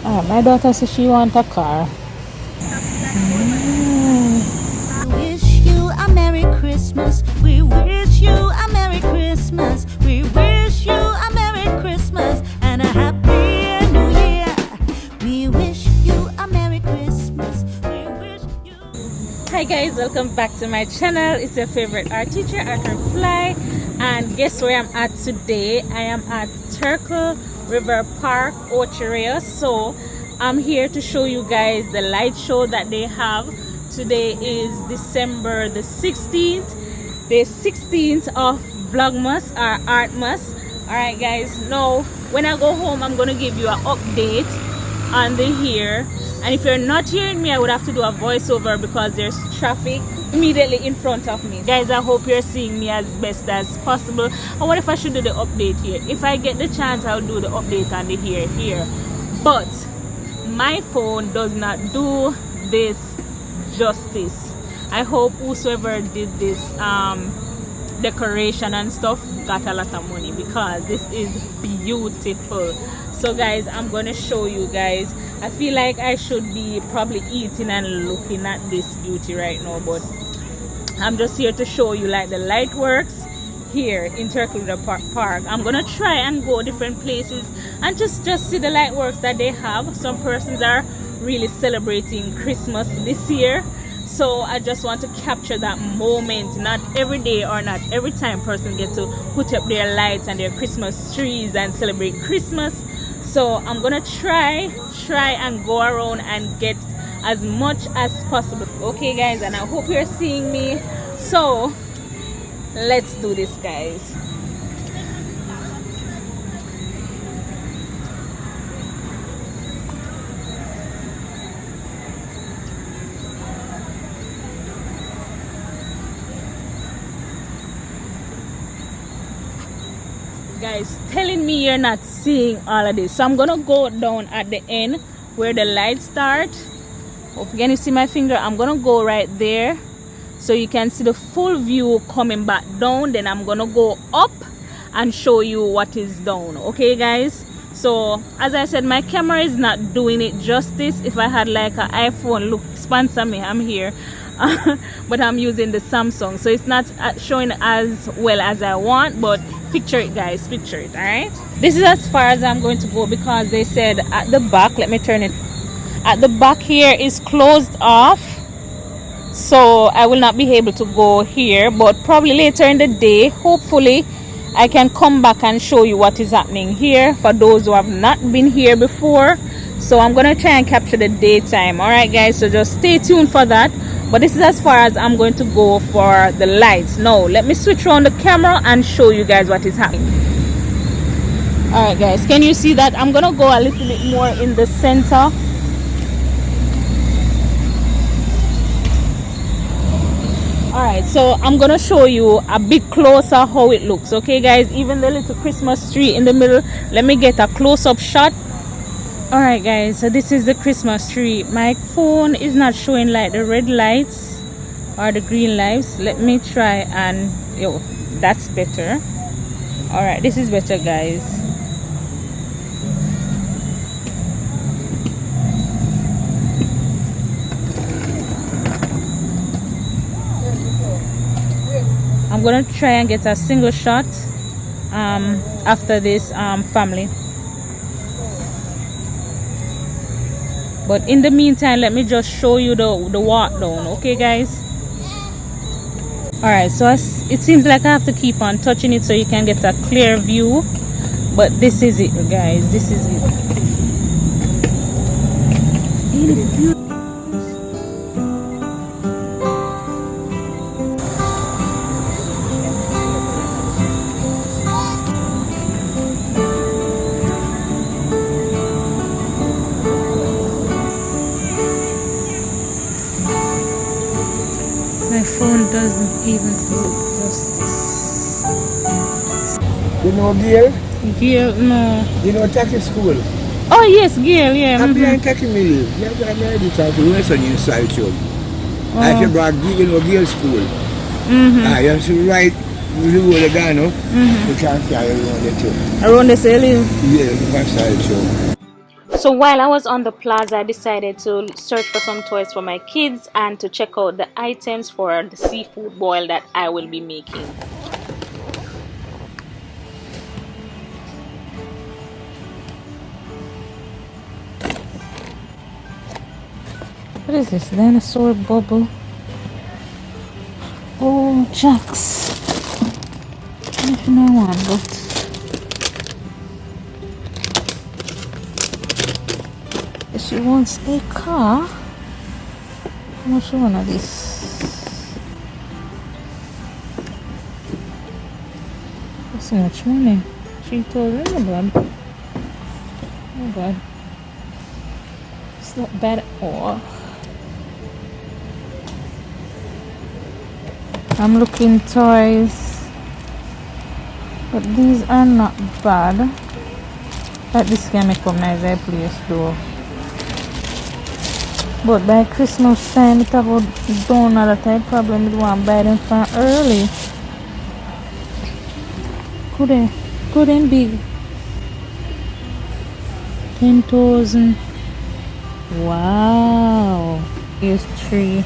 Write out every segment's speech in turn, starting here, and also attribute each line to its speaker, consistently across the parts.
Speaker 1: My daughter says she wants a car.
Speaker 2: Wish you a Merry Christmas. We wish you a Merry Christmas. We wish you a Merry Christmas and a Happy New Year. We wish you a Merry Christmas. We wish you.
Speaker 1: Hi guys, welcome back to my channel. It's your favorite art teacher, Arthur Fly. And guess where I'm at today? I am at Turkle River Park, Ochirea. So I'm here to show you guys the light show that they have. Today is December the 16th, the 16th of Vlogmas or Artmas. Alright guys, now when I go home I'm gonna give you an update on the here. And if you're not hearing me, I would have to do a voiceover because there's traffic immediately in front of me. Guys, I hope you're seeing me as best as possible. I wonder if I should do the update here. If I get the chance, I'll do the update on the here. But my phone does not do this justice. I hope whosoever did this decoration and stuff got a lot of money because this is beautiful. So guys, I'm gonna show you guys. I feel like I should be probably eating and looking at this beauty right now, but I'm just here to show you like the light works here in Turkle Park. I'm gonna try and go different places and just see the light works that they have. Some persons are really celebrating Christmas this year, so I just want to capture that moment. Not every day or not every time person get to put up their lights and their Christmas trees and celebrate Christmas. So I'm gonna try and go around and get as much as possible. Okay guys, and I hope you're seeing me. So let's do this guys. Guys, telling me you're not seeing all of this. So I'm gonna go down at the end where the lights start. Hope you can see my finger. I'm gonna go right there so you can see the full view coming back down. Then I'm gonna go up and show you what is down. Okay guys, so as I said, my camera is not doing it justice. If I had like an iPhone, look, sponsor me, I'm here. But I'm using the Samsung, so it's not showing as well as I want, but picture it guys, picture it. All right, this is as far as I'm going to go because they said at the back, let me turn it, at the back here is closed off, so I will not be able to go here, but probably later in the day hopefully I can come back and show you what is happening here for those who have not been here before. So I'm gonna try and capture the daytime. All right guys, so just stay tuned for that. But this is as far as I'm going to go for the lights. Now let me switch around the camera and show you guys what is happening. All right guys, can you see that? I'm gonna go a little bit more in the center. All right, so I'm gonna show you a bit closer how it looks. Okay guys, even the little Christmas tree in the middle, let me get a close-up shot. All right guys, so this is the Christmas tree. My phone is not showing like the red lights or the green lights. Let me try and that's better. All right, this is better guys. I'm gonna try and get a single shot after this family. But in the meantime, let me just show you the walk down. Okay guys, all right, so it seems like I have to keep on touching it so you can get a clear view, but this is it guys, this is it. My phone doesn't even do justice.
Speaker 3: You know Gail?
Speaker 1: Gail, no.
Speaker 3: You know Taki School?
Speaker 1: Oh yes, Gail, yeah.
Speaker 3: I'm behind Taki Millie. Yeah, I'm ready to race on your side show. I should brought Gail, you know Gail School. I have to write the whole again, no? You can't see around the too.
Speaker 1: Around the ceiling?
Speaker 3: Yeah, you can side show.
Speaker 1: So while I was on the plaza, I decided to search for some toys for my kids and to check out the items for the seafood boil that I will be making. What is this? Dinosaur bubble? Oh, Jax. Nothing I want, but she wants a car. How much one of this? That's so much money. 3,000. Oh god. Oh god. It's not bad at all. I'm looking toys, but these are not bad. But this can make up nice place though. But by Christmas time, it about done all the time problem with one buy them from early. Good and big. 10,000. Wow. Here's 3.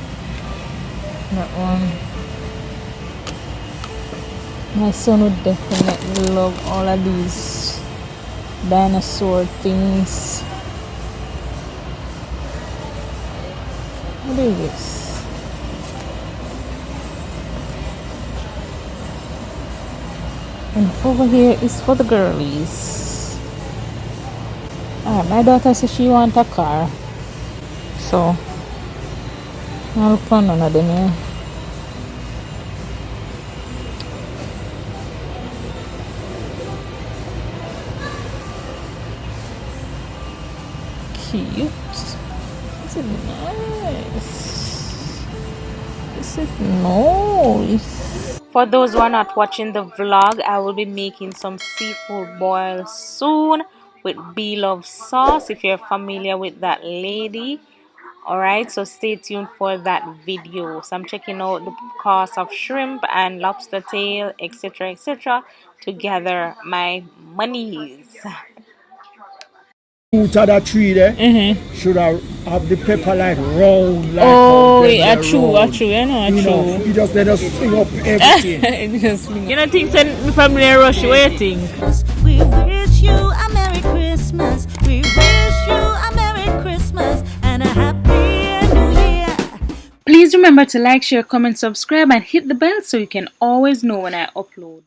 Speaker 1: That one. My son would definitely love all of these dinosaur things. What is this? And over here is for the girlies. My daughter says she wants a car, so I'll put none of them here. Cute. This is nice. This is nice. For those who are not watching the vlog, I will be making some seafood boil soon with Beloved sauce, if you're familiar with that lady. Alright, so stay tuned for that video. So I'm checking out the cost of shrimp and lobster tail, etc., to gather my monies.
Speaker 3: Root of that tree there should have the pepper like round, like
Speaker 1: Oh,
Speaker 3: how
Speaker 1: yeah,
Speaker 3: them
Speaker 1: true,
Speaker 3: round.
Speaker 1: true, you know,
Speaker 3: You know,
Speaker 1: true.
Speaker 3: you just let us sing up everything.
Speaker 1: You know, things when my family rush, what do you think?
Speaker 2: We wish you a Merry Christmas. We wish you a Merry Christmas and a Happy New Year.
Speaker 1: Please remember to like, share, comment, subscribe, and hit the bell so you can always know when I upload.